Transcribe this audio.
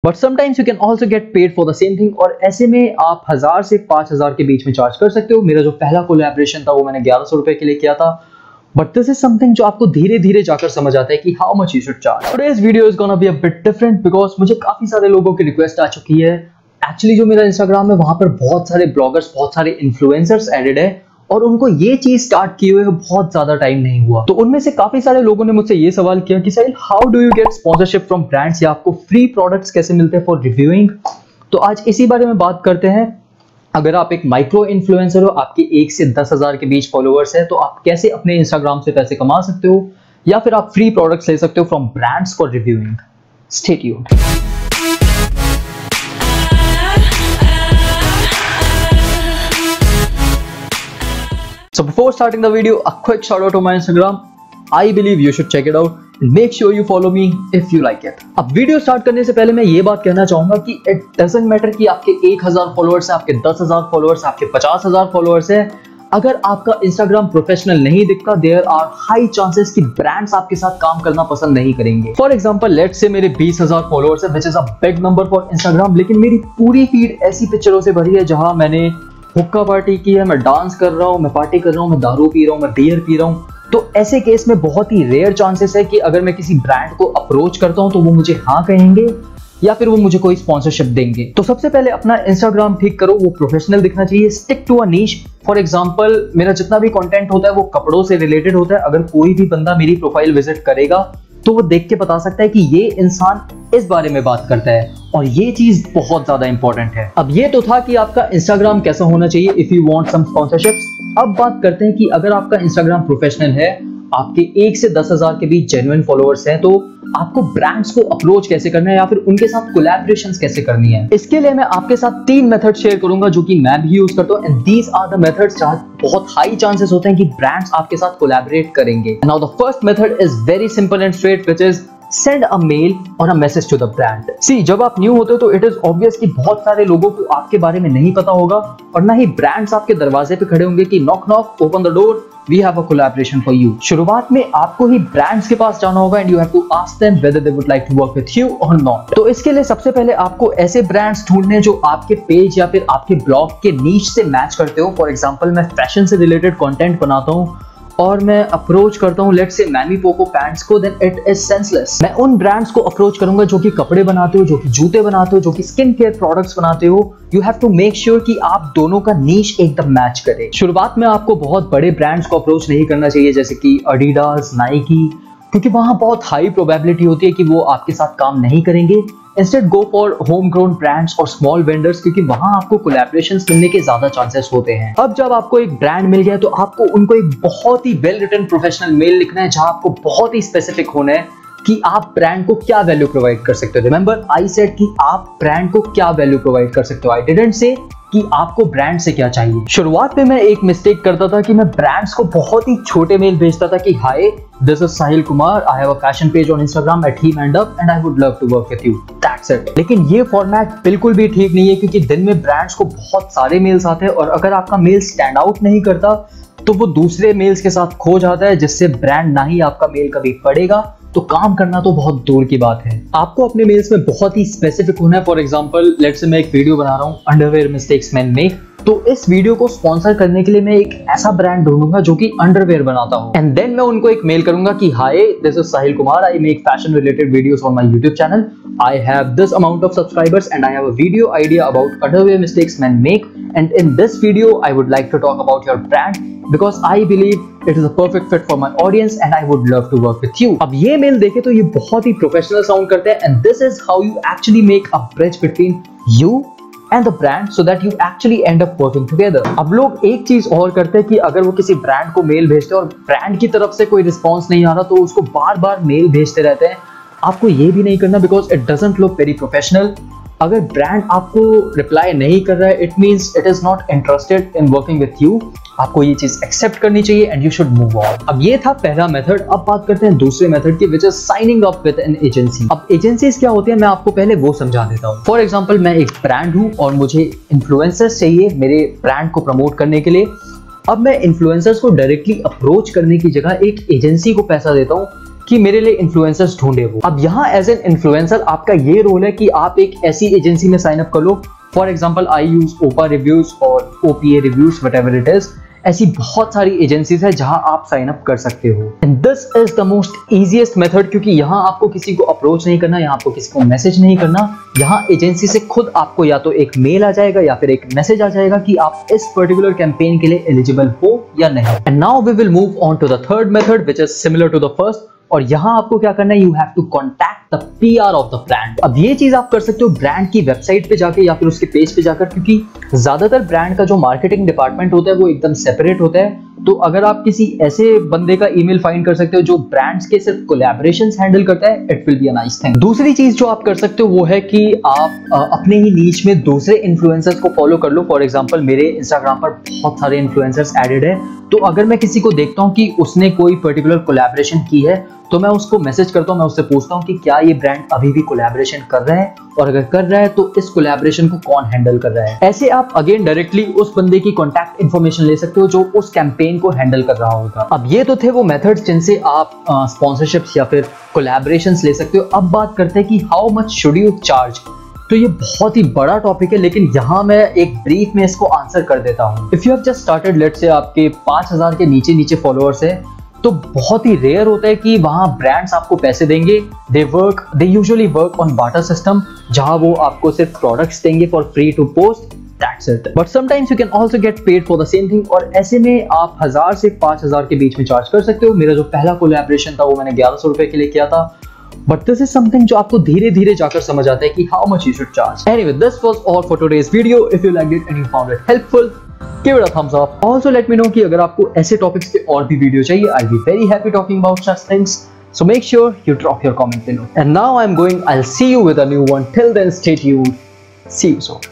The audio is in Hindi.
But sometimes you can also get paid for the same thing, और ऐसे में आप 1000 से 5000 के बीच में चार्ज कर सकते हो। मेरा जो पहला कोलैबोरेशन था वो मैंने 1100 रुपए के लिए किया था, बट दिस इज समथिंग जो आपको धीरे धीरे जाकर समझ आता है कि how much you should charge. Today's video is gonna be a bit different because मुझे काफी सारे लोगों की रिक्वेस्ट आ चुकी है। एक्चुअली जो मेरा इंस्टाग्राम है वहां पर बहुत सारे ब्लॉगर्स, बहुत सारे इन्फ्लुएंसर्स एडेड है और उनको ये चीज स्टार्ट किए हुए बहुत ज्यादा टाइम नहीं हुआ। तो उनमें से काफी सारे लोगों ने मुझसे ये सवाल किया कि Sahil, how do you get sponsorship from brands, या आपको फ्री प्रोडक्ट्स कैसे मिलते हैं फॉर रिव्यूइंग। तो आज इसी बारे में बात करते हैं। अगर आप एक माइक्रो इन्फ्लुएंसर हो, आपके 1 से 10,000 के बीच फॉलोअर्स है, तो आप कैसे अपने इंस्टाग्राम से पैसे कमा सकते हो, या फिर आप फ्री प्रोडक्ट्स ले सकते हो from brands for reviewing. Stay tuned. So before starting the video, a quick shout out to my Instagram. I believe you should check it out. Make sure you follow me if you like it. अब वीडियो स्टार्ट करने से पहले मैं ये बात कहना चाहूंगा कि इट डजंट मैटर कि आपके 1000 फॉलोअर्स है, आपके 10,000 फॉलोअर्स, आपके 50,000 फॉलोअर्स है। अगर आपका इंस्टाग्राम प्रोफेशनल नहीं दिखता, देयर आर हाई चांसेस कि ब्रांड्स आपके साथ काम करना पसंद नहीं करेंगे। फॉर एग्जांपल, लेट्स से मेरे 20,000 फॉलोअर्स है, which is a big number for Instagram, लेकिन मेरी पूरी फीड ऐसी पिक्चरों से भरी है जहां मैंने हुक्का पार्टी की है, मैं डांस कर रहा हूँ, मैं पार्टी कर रहा हूँ, मैं दारू पी रहा हूँ, मैं बियर पी रहा हूँ। तो ऐसे केस में बहुत ही रेयर चांसेस है कि अगर मैं किसी ब्रांड को अप्रोच करता हूँ तो वो मुझे हाँ कहेंगे या फिर वो मुझे कोई स्पॉन्सरशिप देंगे। तो सबसे पहले अपना इंस्टाग्राम ठीक करो, वो प्रोफेशनल दिखना चाहिए। Stick to a niche. For example, मेरा जितना भी कंटेंट होता है वो कपड़ों से रिलेटेड होता है। अगर कोई भी बंदा मेरी प्रोफाइल विजिट करेगा तो वो देख के बता सकता है कि ये इंसान इस बारे में बात करता है, और ये चीज बहुत ज्यादा इंपॉर्टेंट है। अब ये तो था कि आपका इंस्टाग्राम कैसा होना चाहिए if you want some sponsorships. अब बात करते हैं कि अगर आपका इंस्टाग्राम प्रोफेशनल है, आपके 1 से 10,000 के बीच जेन्युइन फॉलोअर्स हैं, तो आपको ब्रांड्स को अप्रोच कैसे करना है या फिर उनके साथ कोलैबोरेशंस कैसे करनी है। इसके लिए मैं आपके साथ 3 मेथड शेयर करूंगा जो कि मैं भी यूज करता हूं, and these are the methods जहां बहुत हाई चांसेस होते हैं कि ब्रांड्स आपके साथ कोलैबोरेट करेंगे। Now the first method is very simple and straight, which is send a mail or a message to the brand. See, जब आप न्यू होते हो तो इट इज ऑब्वियस कि बहुत सारे लोगों को आपके बारे में नहीं पता होगा, और ना ही ब्रांड्स आपके दरवाजे पे खड़े होंगे कि knock knock, open the door, we have a collaboration for you. शुरुआत में आपको ही ब्रांड्स के पास जाना होगा and you have to ask them whether they would like to work with you और नॉट। तो इसके लिए सबसे पहले आपको ऐसे ब्रांड्स ढूंढने जो आपके पेज या फिर आपके ब्लॉग के नीश से मैच करते हो। फॉर एग्जांपल, मैं फैशन से रिलेटेड कंटेंट बनाता हूं और मैं अप्रोच करता हूं लेट्स से मैमी पोको पैंट्स को, देन इट इज सेंसलेस। मैं उन ब्रांड्स को अप्रोच करूंगा जो कि कपड़े बनाते हो, जो कि जूते बनाते हो, जो कि स्किन केयर प्रोडक्ट्स बनाते हो। You have to make sure कि आप दोनों का नीश एकदम मैच करे। शुरुआत में आपको बहुत बड़े ब्रांड्स को अप्रोच नहीं करना चाहिए, जैसे कि एडिडास, नाइकी, क्योंकि वहां बहुत हाई प्रोबेबिलिटी होती है कि वो आपके साथ काम नहीं करेंगे। Instead go for home grown brands और स्मॉल वेंडर्स, क्योंकि वहां आपको कोलैबोरेशंस मिलने के ज्यादा चांसेस होते हैं। अब जब आपको एक ब्रांड मिल गया तो आपको उनको एक बहुत ही वेल रिटन प्रोफेशनल मेल लिखना है जहां आपको बहुत ही स्पेसिफिक होना है कि आप ब्रांड को क्या वैल्यू प्रोवाइड कर सकते हो। रिमेंबर, आई सेड कि आप ब्रांड को क्या वैल्यू प्रोवाइड कर सकते हो। आई डिडंट से कि आपको ब्रांड से क्या चाहिए। शुरुआत में मैं एक मिस्टेक करता था कि मैं ब्रांड्स को बहुत ही छोटे मेल भेजता था कि hi, this is Sahil Kumar, I have a fashion page on Instagram at @hemandup and I would love to work with you, that's it. लेकिन ये फॉर्मेट बिल्कुल भी ठीक नहीं है, क्योंकि दिन में ब्रांड्स को बहुत सारे मेल्स आते हैं और अगर आपका मेल स्टैंड आउट नहीं करता तो वो दूसरे मेल्स के साथ खो जाता है, जिससे ब्रांड ना ही आपका मेल कभी पढ़ेगा, तो काम करना तो बहुत दूर की बात है। आपको अपने मेल्स में बहुत ही स्पेसिफिक होना है। फॉर एग्जांपल, लेट्स से मैं एक वीडियो बना रहा हूँ, अंडरवेयर मिस्टेक्स मेन मेक, तो इस वीडियो को स्पॉन्सर करने के लिए मैं एक ऐसा ब्रांड ढूंढूंगा जो कि अंडरवेयर बनाता हूँ, एंड देन मैं उनको एक मेल करूंगा कि hi, this is Sahil Kumar, I make fashion related videos on my YouTube channel, I have this amount of subscribers and I have a video idea about underwear mistakes men make, and in this video I would like to talk about your brand because I believe it is a perfect fit for my audience and I would love to work with you। अब ये मेल देखे तो ये बहुत ही प्रोफेशनल साउंड करते हैं, and this is how you actually make a bridge between you and the brand so that you actually end up working together। अब लोग एक चीज और करते हैं कि अगर वो किसी ब्रांड को मेल भेजते हैं और ब्रांड की तरफ से कोई रिस्पॉन्स नहीं आ रहा तो उसको बार बार मेल भेजते रहते हैं। आपको ये भी नहीं करना, because it doesn't look very professional. अगर ब्रांड आपको रिप्लाई नहीं कर रहा है, it means it is not interested in working with you. आपको ये चीज एक्सेप्ट करनी चाहिए and you should move on. अब ये था पहला मेथड। अब बात करते हैं दूसरे मेथड की, which is signing up with an agency. अब एजेंसीज क्या होती है, मैं आपको पहले वो समझा देता हूँ। फॉर एग्जांपल, मैं एक ब्रांड हूँ और मुझे इन्फ्लुएंसर्स चाहिए मेरे ब्रांड को प्रमोट करने के लिए। अब मैं इन्फ्लुएंसर्स को डायरेक्टली अप्रोच करने की जगह एक एजेंसी को पैसा देता हूँ कि मेरे लिए इन्फ्लुएंसर्स ढूंढे वो। अब यहाँ एज एन इन्फ्लुएंसर आपका ये रोल है कि आप एक ऐसी एजेंसी में साइन अप कर लो। For example I use OPA reviews और OPA reviews, whatever it is. ऐसी बहुत सारी एजेंसीज है जहां आप साइन अप कर सकते हो। And this is the most easiest method, क्योंकि यहाँ आपको किसी को अप्रोच नहीं करना, यहाँ आपको किसी को मैसेज नहीं करना। यहाँ एजेंसी से खुद आपको या तो एक मेल आ जाएगा या फिर एक मैसेज आ जाएगा कि आप इस पर्टिकुलर कैंपेन के लिए एलिजिबल हो या नहीं। And now we will move on to the third method which is similar to the first. और यहाँ आपको क्या करना है, you have to contact the PR of the brand. अब ये चीज आप कर सकते हो ब्रांड की वेबसाइट पे जाके या फिर उसके पेज पे जाकर, क्योंकि ज्यादातर ब्रांड का जो मार्केटिंग डिपार्टमेंट होता है वो एकदम सेपरेट होता है। तो अगर आप किसी ऐसे बंदे का ईमेल फाइंड कर सकते हो जो ब्रांड्स के सिर्फ कोलैबोरेशंस हैंडल करता है, it will be a nice thing. दूसरी चीज जो आप कर सकते हो वो है कि आप अपने ही नीच में दूसरे इन्फ्लुएंसर्स को फॉलो कर लो। फॉर एग्जांपल मेरे इंस्टाग्राम पर बहुत सारे इन्फ्लुएंसर्स एडेड है, तो अगर मैं किसी को देखता हूँ कि उसने कोई पर्टिकुलर कोलैबोरेशन की है तो मैं उसको मैसेज करता हूँ, मैं उससे पूछता हूँ कि क्या ये ब्रांड अभी भी कोलैबोरेशन कर रहा है, और अगर कर रहा है तो इस कोलैबोरेशन को कौन हैंडल कर रहा है। ऐसे आप अगेन डायरेक्टली उस बंदे की कॉन्टैक्ट इन्फॉर्मेशन ले सकते हो जो उस कैंपेन को हैंडल कर रहा होगा। अब ये तो थे वो मेथड्स जिनसे आप स्पॉन्सरशिप्स या फिर कोलैबोरेशंस ले सकते हो। अब बात करते हैं कि how much should you charge. तो ये बहुत ही बड़ा टॉपिक है, लेकिन यहाँ मैं एक ब्रीफ में इसको आंसर कर देता हूँ। If you have just started, let's say आपके 5000 के नीचे फॉलोअर्स है, तो बहुत ही रेयर होता है कि वहां ब्रांड्स आपको पैसे देंगे। They usually work on barter system, जहां वो आपको सिर्फ प्रोडक्ट्स देंगे for free to post, that's it. But sometimes you can also get paid for the same thing, और ऐसे में आप 1000 से 5000 के बीच में चार्ज कर सकते हो। मेरा जो पहला कोलैबोरेशन था वो मैंने 1100 रुपए के लिए किया था। बट दिस इज समथिंग जो आपको धीरे धीरे जाकर समझ आता है कि how much you should charge. Anyway, this was all for today's video. If you liked it and you found it helpful, give it a thumbs up. Also let me know कि अगर आपको ऐसे टॉपिक्स पे और भी वीडियो चाहिए, I'll be very happy talking about such things. So make sure you drop your comment below. And now I'm going, I'll see you with a new one. Till then, stay tuned. See you soon.